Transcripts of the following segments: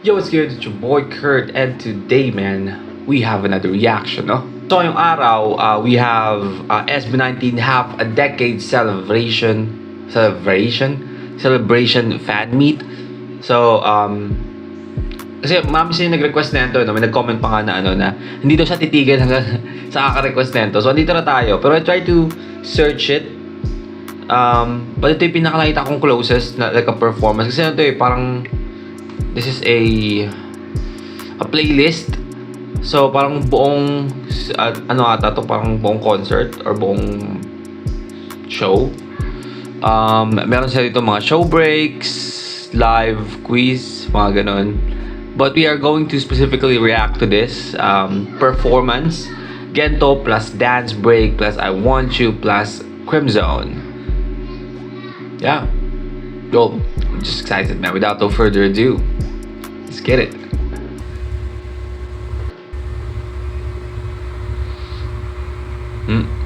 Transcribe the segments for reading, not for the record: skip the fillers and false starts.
Yo, what's good? It's your boy Kurt, and today, man, we have another reaction, no? So, yung araw, we have SB19 Half a Decade Celebration Fan Meet. So, kasi mami siya yung nag-request na ito, no? May nag-comment pa nga na, na hindi daw siya titigil hanggang sa kaka-request na ito. So, andito na tayo. Pero I try to search it. But ito yung pinakalakita kong closest na like a performance. Kasi ito parang this is a playlist. So parang buong ano ata to, parang buong concert or buong show. Meron sila dito mga show breaks, live quiz, mga ganun. But we are going to specifically react to this performance. Gento plus dance break plus I Want You plus Crimzone. Yeah. Yo, I'm just excited, man. Without no further ado, let's get it.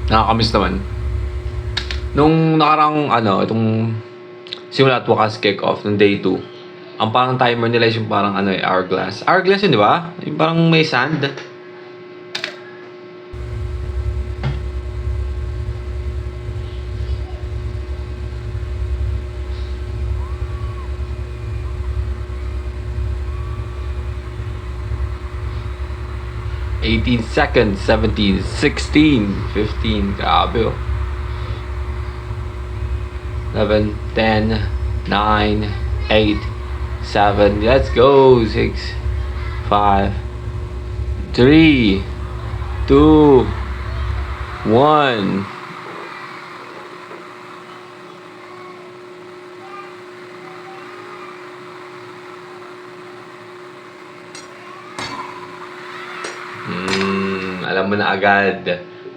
Nakakamiss naman. Nung nakarang, itong simula at wakas kick-off ng day 2, ang parang timer nila is yung parang hourglass. Hourglass yun, di ba? Yung parang may sand. 18 seconds, 17, 16, 15, grabe oh. 11, 10, 9, 8, 7, let's go, 6, 5, 3, 2, 1. Alam mo na agad.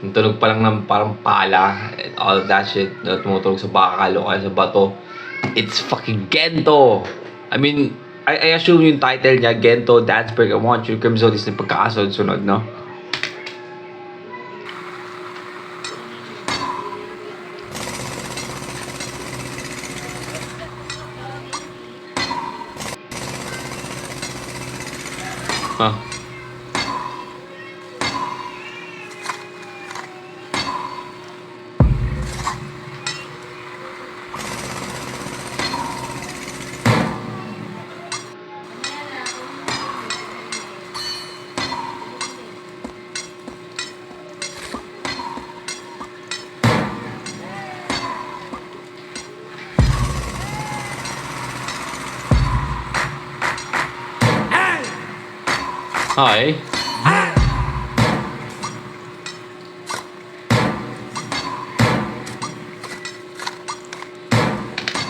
Yung tunog pa lang ng parang pala and all of that shit na tumutunog sa bakal o kaya sa bato. It's fucking Gento! I mean, I assume yung title niya, Gento, Dance Break, I Want You, Crimzone is yung pagkakasunod-sunod, no? Huh? Hi.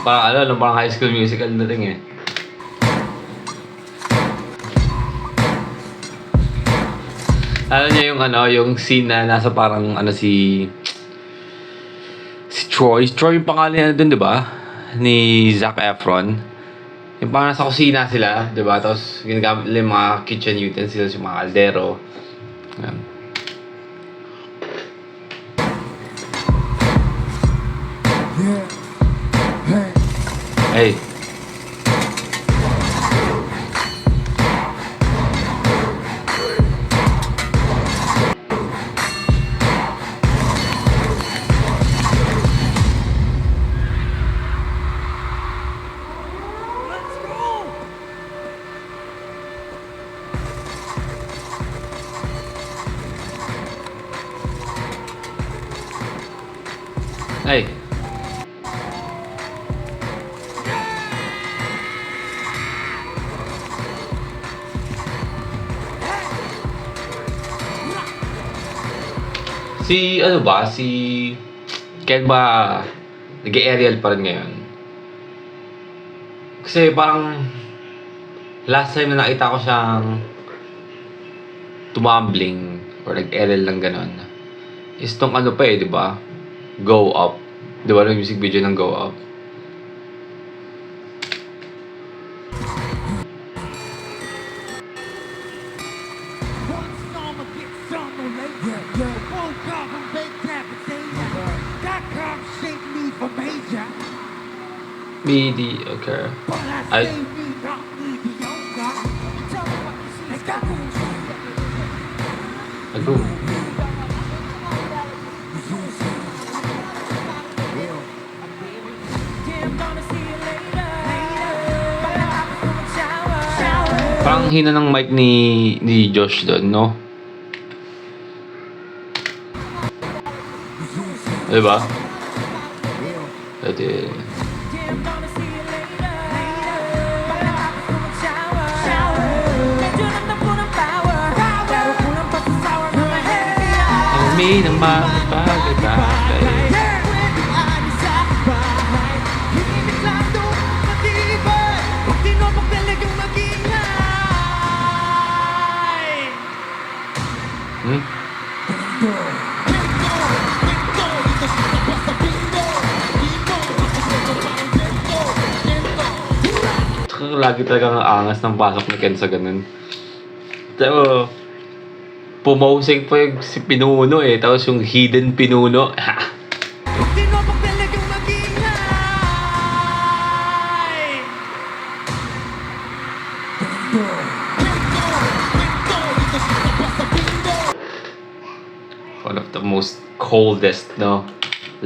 Parang parang High School Musical na rin eh. Alam niyo yung scene na nasa parang si Troy. Troy yung pangalan niya dun, di ba? Ni Zac Efron. Yung parang nasa kusina sila, di ba? Tapos ginagamit nila yung mga kitchen utensils, yung mga kaldero. Yan. Hey. Hey. Si Ken ba nag-aerial pa rin ngayon? Kasi parang last time na nakita ko siyang tumambling or nag-aerial lang ganon is tong pa di ba? Go Up. Di ba yung music video ng Go Up? Mediocre. Ago. Parang hina ng mic ni Josh doon, no? Diba? Pwede. May ng mga bagay-bagay. Lagi talagang angas ng pasok ni Ken sa ganun. Pero, pumausig pa yung si Pinuno eh. Tapos yung hidden Pinuno. One of the most coldest, no?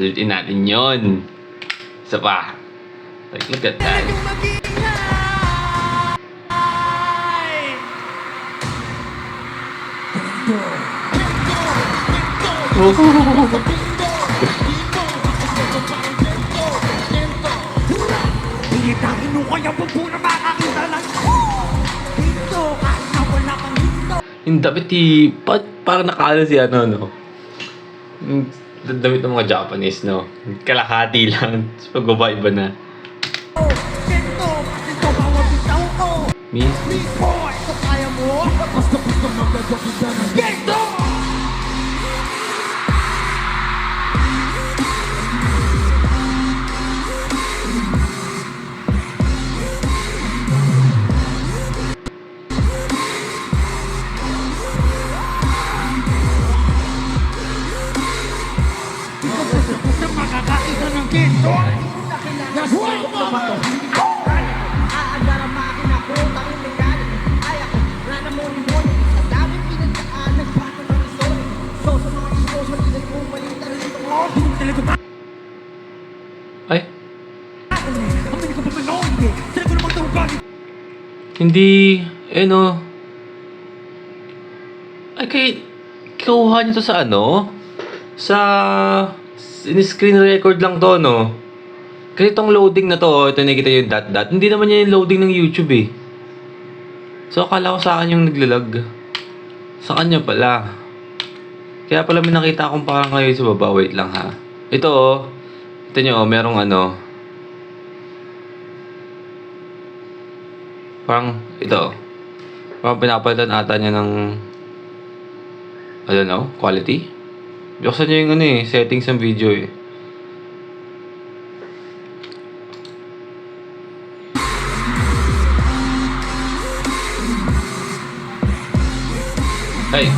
Ulitin natin yun. Isa pa. Like, look at that. Yung damit parang nakala si ano, no? Yung damit ng mga Japanese, no? Kalahati lang. Tapos pagbaba, iba na. Miss? Ay? Hindi, no. Ay, kinuha niyo to sa ano? Sa screen record lang to, no? Kasi itong loading na to, ito nakikita yung dot. Hindi naman yan yung loading ng YouTube eh. So, akala ko sa akin yung naglalag. Sa kanya pala. Kaya pala may nakita akong parang ngayon sa baba. Wait lang ha. Ito oh. Ito nyo oh, merong ano. Parang, ito oh. Parang pinapalitan ata niya ng I don't know, quality. Buksan nyo yung ano eh, settings ng video eh. Ay.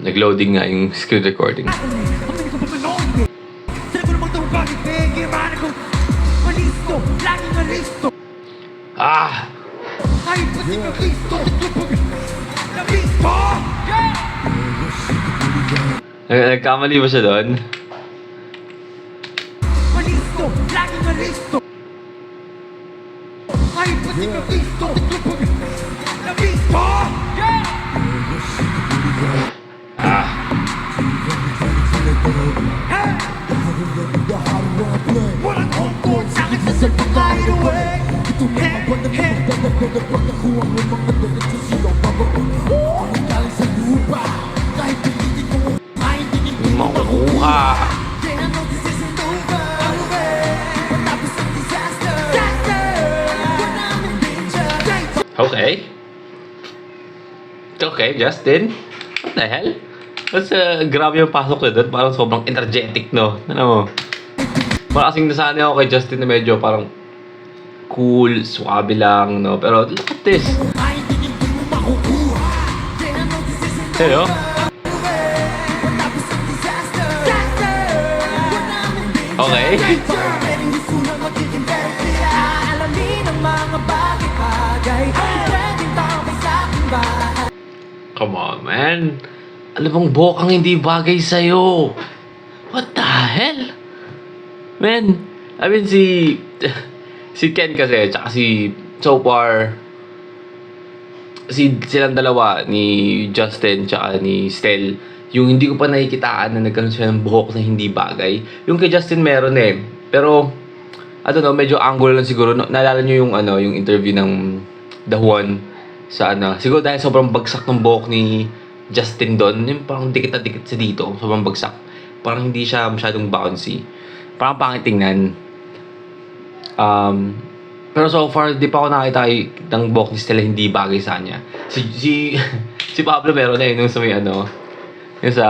Nag-loading nga yung screen recording. Ah! Nagkamali ba siya doon? Makukuha. Okay. It's okay, Justin. What the hell? Mas grabe yung pasok na doon. Parang sobrang energetic, no? Ano mo? Parang kasing nasanay ako kay Justin na medyo parang cool, suabe lang, no? Pero look at this. Hey, oh. Okay. Come on, man. Ano bang buhok ang hindi bagay sa'yo? What the hell? Man, I mean si Ken kasi, tsaka so far, silang dalawa, ni Justin tsaka ni Stel, yung hindi ko pa nakikitaan na nagkaroon sila ng buhok na hindi bagay. Yung kay Justin meron eh. Pero, I don't know, medyo angular lang siguro. Naalala nyo yung, yung interview ng The One sa siguro dahil sobrang bagsak ng buhok ni Justin doon, yung parang dikit na dikit sa dito, sobrang bagsak. Parang hindi siya masyadong bouncy. Parang pangit tingnan. Pero so far, di pa ako nakita ng buhok ni Stella hindi bagay sa kanya. Si Pablo meron na yun nung sa may yung sa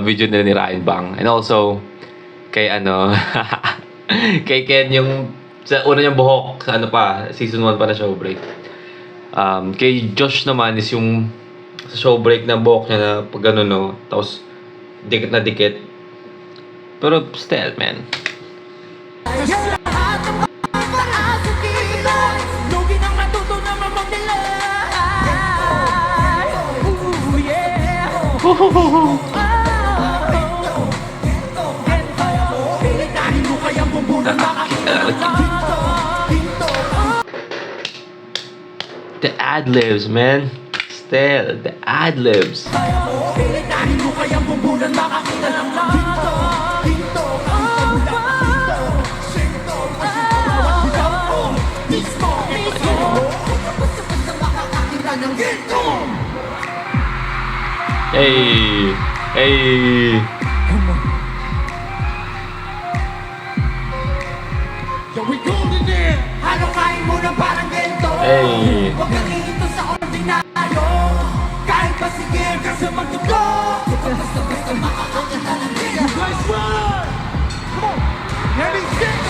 video nila ni Ryan Bang. And also, kay kay Ken yung sa una niyang buhok sa season 1 pa na show break. Kay Josh naman is yung sa show break na buhok niya na pag no, tapos dikit na dikit. Pero still, man. The ad-libs, man. Still, the ad-libs. Hey, hey. Hey. Huwag kang iito sa ordinaryo. Kahit pa sige kasi magtuto. Basta makakakita ng video. You guys run! Come on! Heavy shit!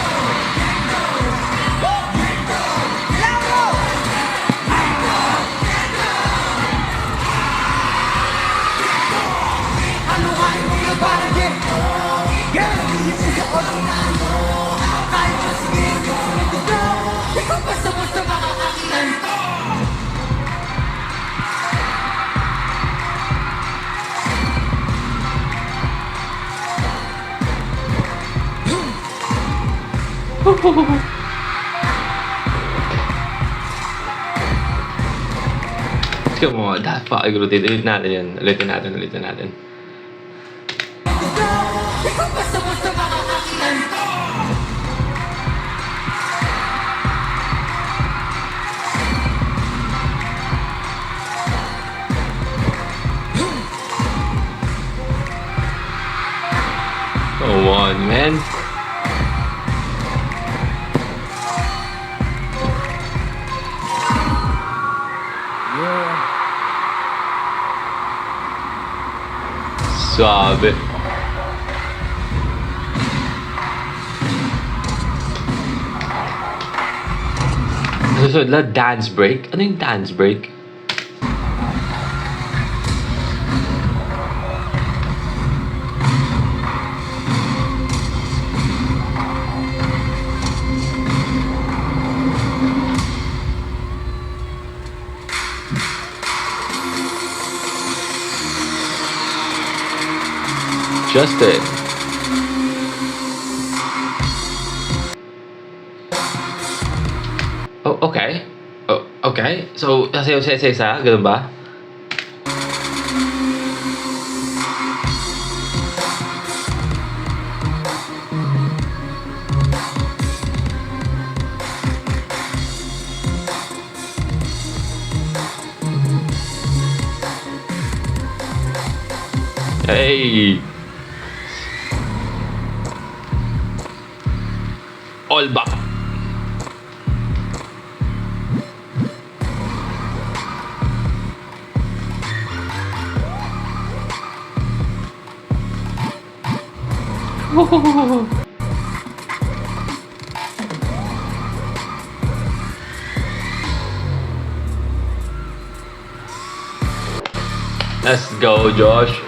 Halukain mo na parang gento. Ito sa ordinaryo. Kahit pa sige kasi magtuto. Basta makakakita ng video. Come on, dapat ulitin natin yan. Ulitin natin. Come on, man. Suave. Susunod na dance break. Ano yung dance break? Justin. Oh, okay. Oh, okay. So, sasayaw sa isa-isa? Ganun ba? Hey! All back. Let's go, Josh.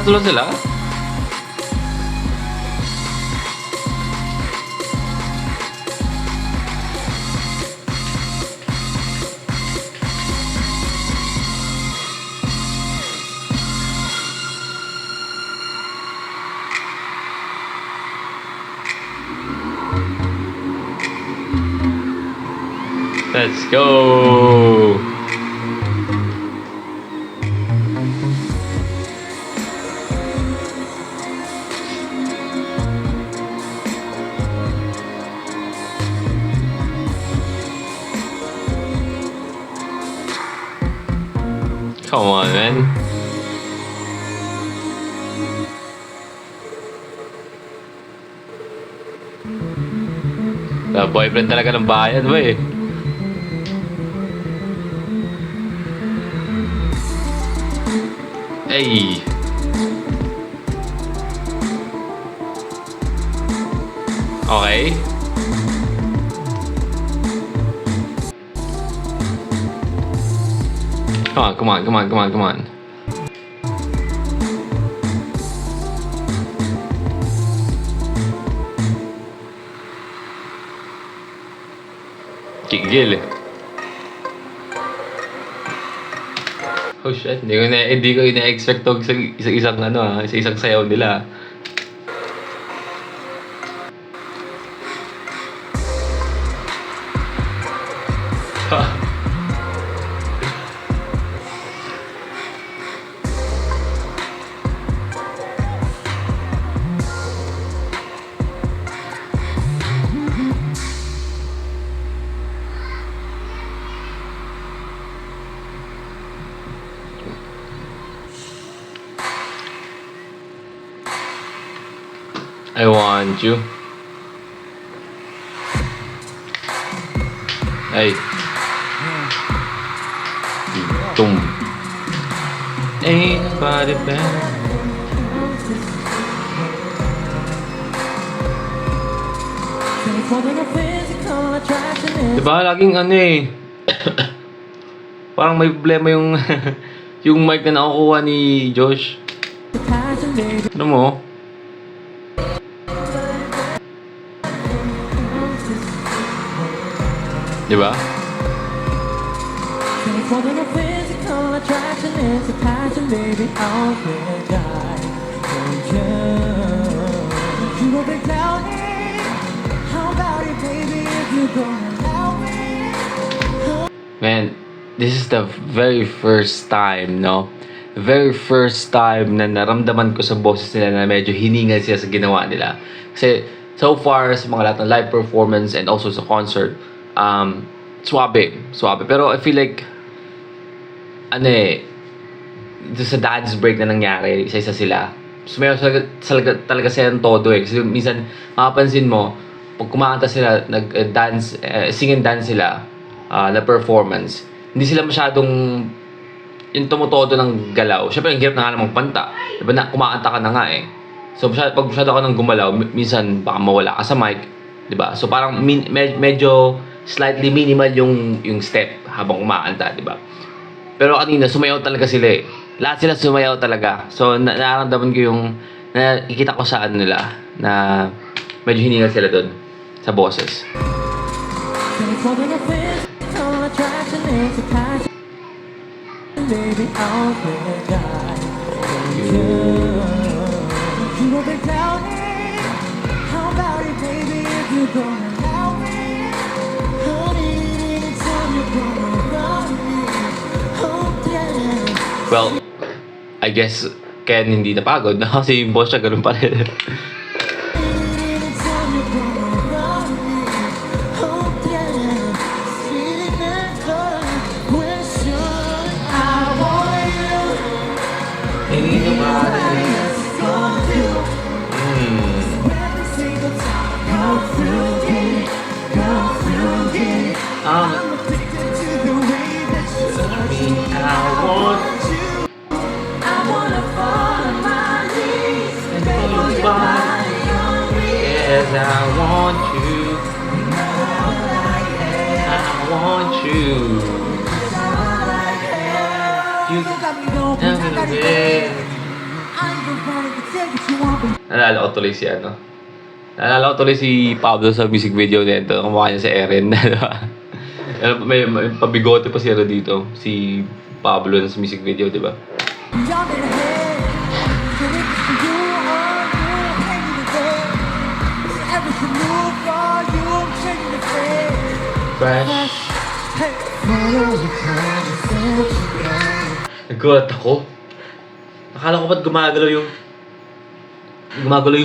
Tatlo sila? Let's go! Come on, man. Boyfriend talaga ng bayan ba eh. Hey. Okay. Come on. Gigil eh. Oh shit, hindi ko ina-expect to isang isang sayaw nila. I want you. Hey. Boom. Ain't nobody better. Diba laging parang may problema yung yung mic na nakukuha ni Josh. Ano mo? Diba? Man, this is the very first time, no? Very first time na naramdaman ko sa boses nila na medyo hiningal sila sa ginawa nila. Kasi so far, sa mga lahat ng live performance and also sa concert, suabe. Pero I feel like, sa dance break na nangyari, isa-isa sila. Sumayaw talaga sila ng todo eh. Kasi minsan, makapansin mo, pag kumakanta sila, nag-dance, sing and dance sila, na performance, hindi sila masyadong yung tumutodo ng galaw. Siyempre, ang hirap na nga namang panta. Diba na, kumakanta ka na nga eh. So, pag masyado ka nang gumalaw, minsan baka mawala ka sa mic. Diba? So, parang medyo slightly minimal yung step habang kumakanta, diba? Pero kanina, sumayaw talaga sila eh. Lahat sila sumayaw talaga. So, nararamdaman ko nakikita ko sa nila na medyo hiningal sila doon sa boses. Well, I guess Ken hindi napagod na kasi yung boss siya ganun pa rin. Naalala ko tuloy si ano. Naalala ko tuloy si Pablo sa music video nito. Kumukha niya si Eren. may pabigote pa siya dito. Si Pablo na sa music video, di ba? Fresh. Nagkulat ako. Akala ko ba't gumagalaw yung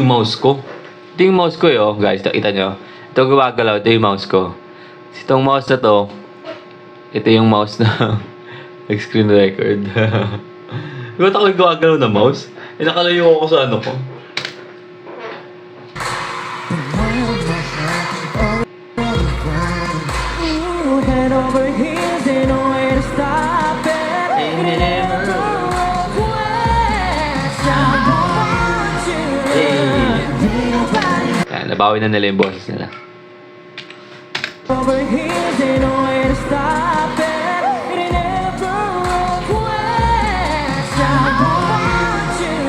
mouse ko. Ito yung mouse ko oh, guys. Kita nyo. Ito gumagalaw. Ito yung mouse ko. Itong mouse na to, ito yung mouse na nag-screen record. Ba't ako gumagalaw na mouse? Nakalayo ako sa ano ko. Head over heels, ain't no way to stop it. Ain't never nabawi na nila yung boses nila. Over heels, ain't no way to stop it. It never request. I want you.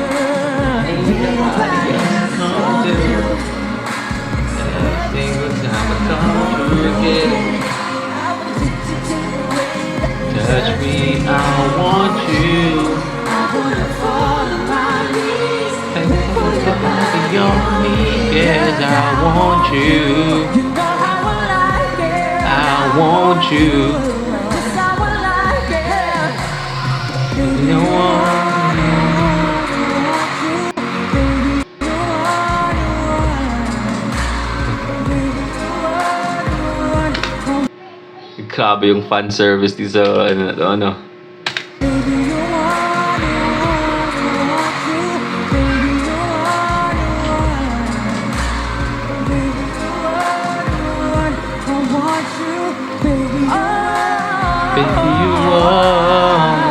Ain't nobody else gonna do. Every single time I come through again. Touch me, I want you. I wanna fall on my knees. And put your body on me, 'cause I want you. You know how I like it. I want you. 'Cause I will like it. You want grabe yung fan service dito sa ano. Baby, you want.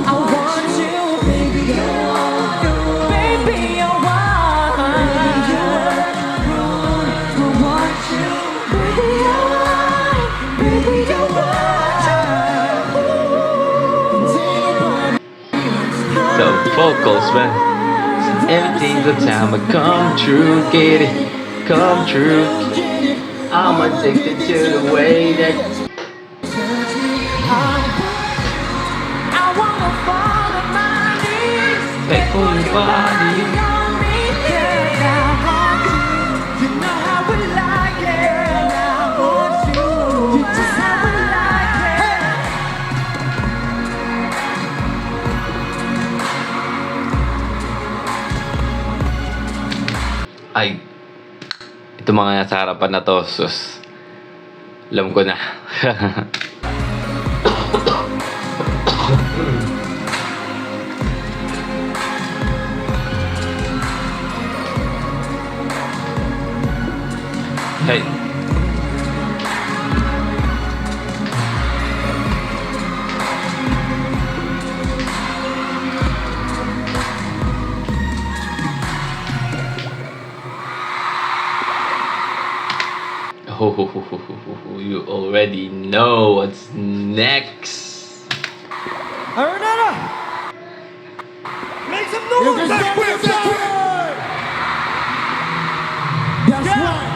I want you, baby, you want. Baby, you want. I want you, baby, you want. Baby, you want. So vocals, man. Everything the time I come true, get it, come true. I'm addicted to the way that I wanna fall on my knees. Take for your body. You know how we like it. I want you. You just how we like it. Ay, ito mga nasa harapan na to, sus. Alam ko na. Hey. Oh, you already know what's next. Arenado! Make some noise! That's right!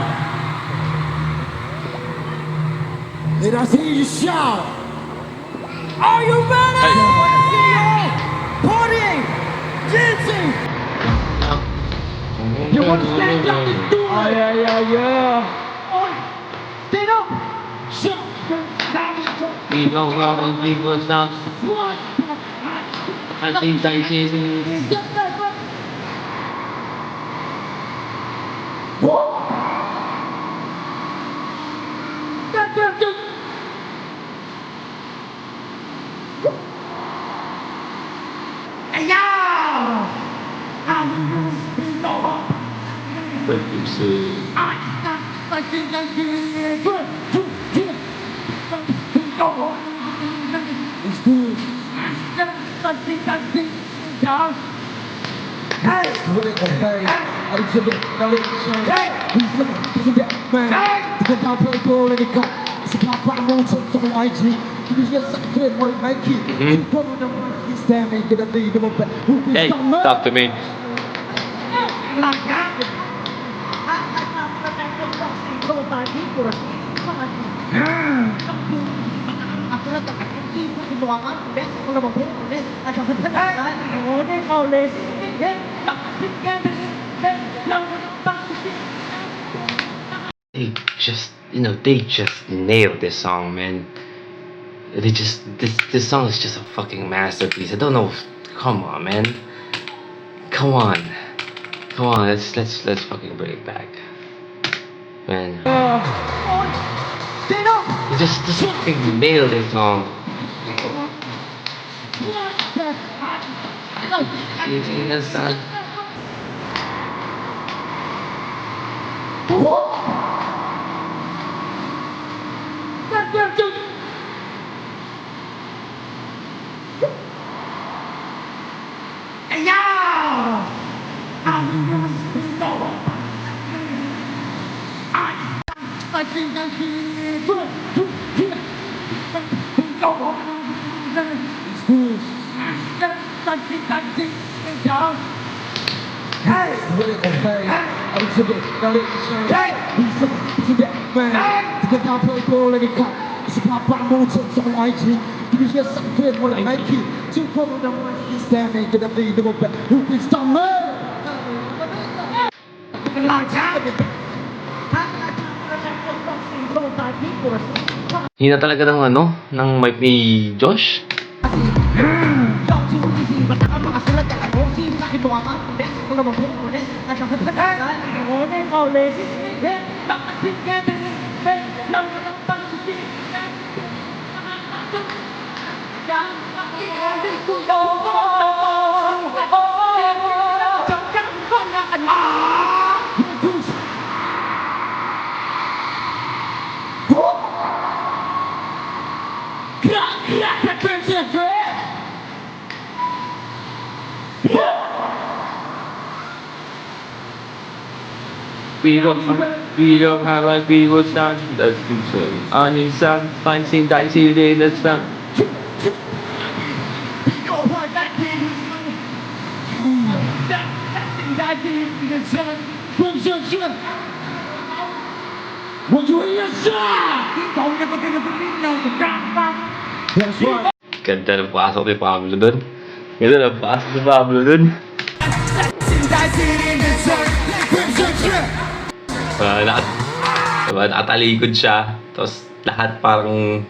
And I see you shout. Are you ready? Hey. I want to see y'all partying, dancing. You want to stand up and do it? Oh, yeah. Stand up! Shut We don't want to leave us now. I think I see what you say. Hey, talk to me. They just nailed this song, man. This song is just a fucking masterpiece. I don't know. Come on, man. Come on. Let's fucking bring it back, man. You just fucking nailed this song. Yes, son. Hina talaga ng ng mic ni Josh. We don't have like we was done. Let's do so. On your son, find seen dicey day. Let's done. Ganda ng pasok ni Pablo dun. Ganda ng pasok ni Pablo dun. Nakatalikod siya. Tapos lahat parang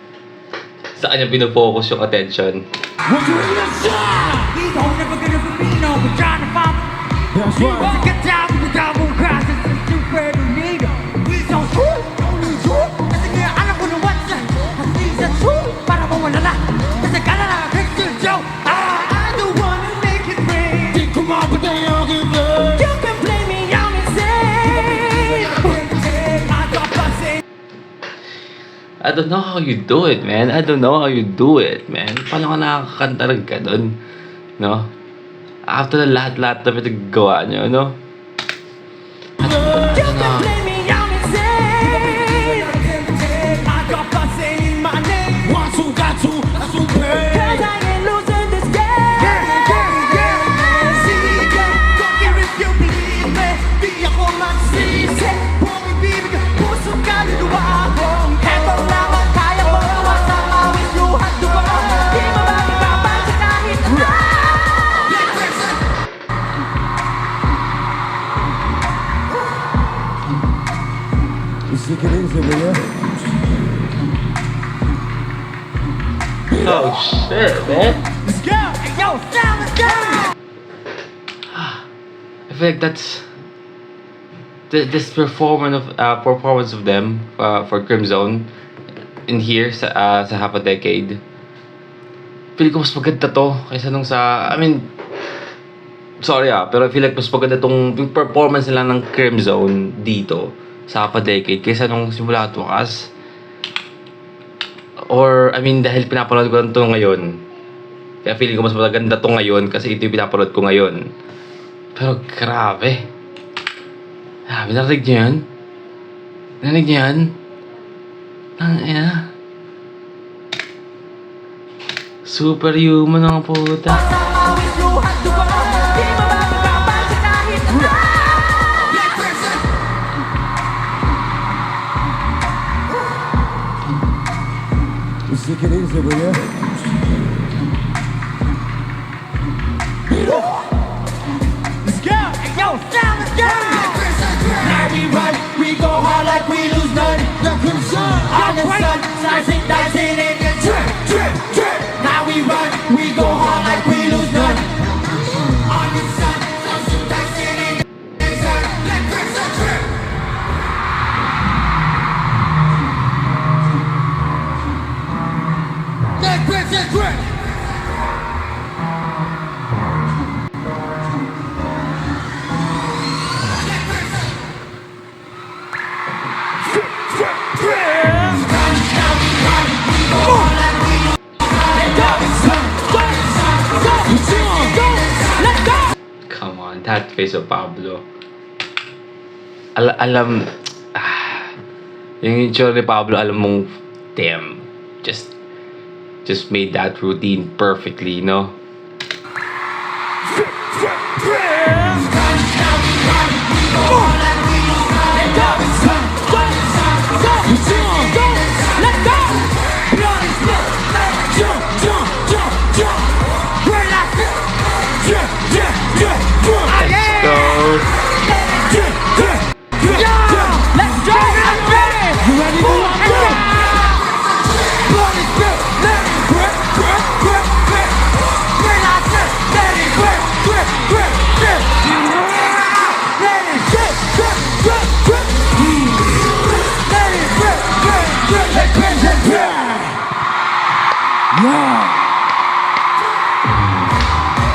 sa kanya pinofocus yung attention. I don't know how you do it, man. I don't know how you do it, man. Paano ka nakakakanta ng ganun? No? After na lahat-lahat na pinaggawa nyo, no? Oh shit, man. Let's go! Hey, yo, Sam, let's go! I feel like that's this performance of them for Crimzone in here sa half a decade. Feel ko mas maganda to kaysa nung sa sorry pero I feel like mas maganda tong yung performance nila ng Crimzone dito sa half a decade kaysa nung simula at wakas. Or, dahil pinapanood ko lang ito ngayon. Kaya feeling ko mas maganda ito ngayon kasi ito yung pinapanood ko ngayon. Pero grabe. Narinig niyo yan? Narinig niyo yan? Superhuman ang puta. Take it easy, will ya? Let's go! Hey, yo, sound, let's go! Now we run, we go hard like we lose none. The crimson, on the sun, slicing, dicing, and the drip, drip, drip. Now we run, we go hard like we lose none. On the sun, slicing, dicing, and the drip, the crimson drip. The crimson drip. Come on, that face of Pablo. Yung itsura ni Pablo, alam mong, damn, just made that routine perfectly, no?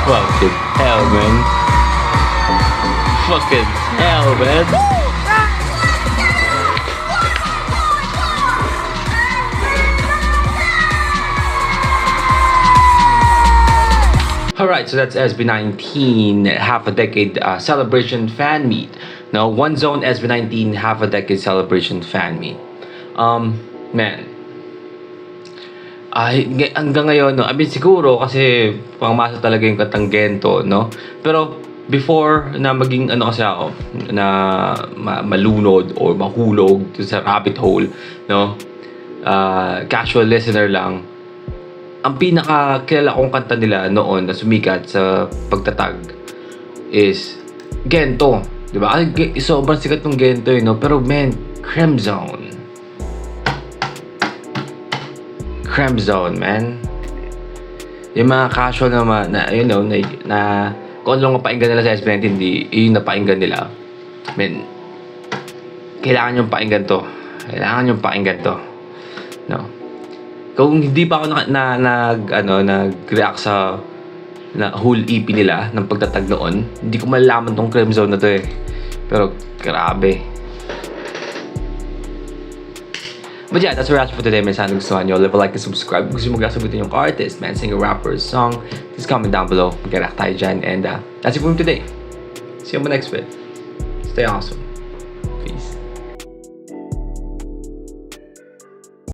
Fucking hell, man. Fucking hell, man. Alright, so that's SB19 half a decade celebration fan meet. Now, One Zone SB19 half a decade celebration fan meet. Man. Hanggang ngayon, no, I mean, siguro kasi pangmasa talaga yung kantang Gento, no? Pero before na maging ano kasi ako, na malunod or mahulog sa rabbit hole, no? Casual listener lang. Ang pinakakilala kong kanta nila noon na sumikat sa pagtatag is Gento, di ba? Sobrang sikat ng Gento, no? Pero man, Cremzone, man. Yung mga casual na you know, na kung ano lang mapakinggan nila sa SB19, hindi yung napakinggan nila. Man, kailangan yung pakinggan to. No? Kung hindi pa ako nag-react sa whole EP nila ng pagtatag noon, hindi ko malalaman tong Cremzone na to eh. Pero grabe. But yeah, that's our reaction for today, man. Sana gustuhan nyo. Leave a like and subscribe. Kung gusto mo sagutin yung artist, man, singer, rapper, song, just comment down below. Mag-react tayo dyan. And that's it for me today. See you on the next vid. Stay awesome.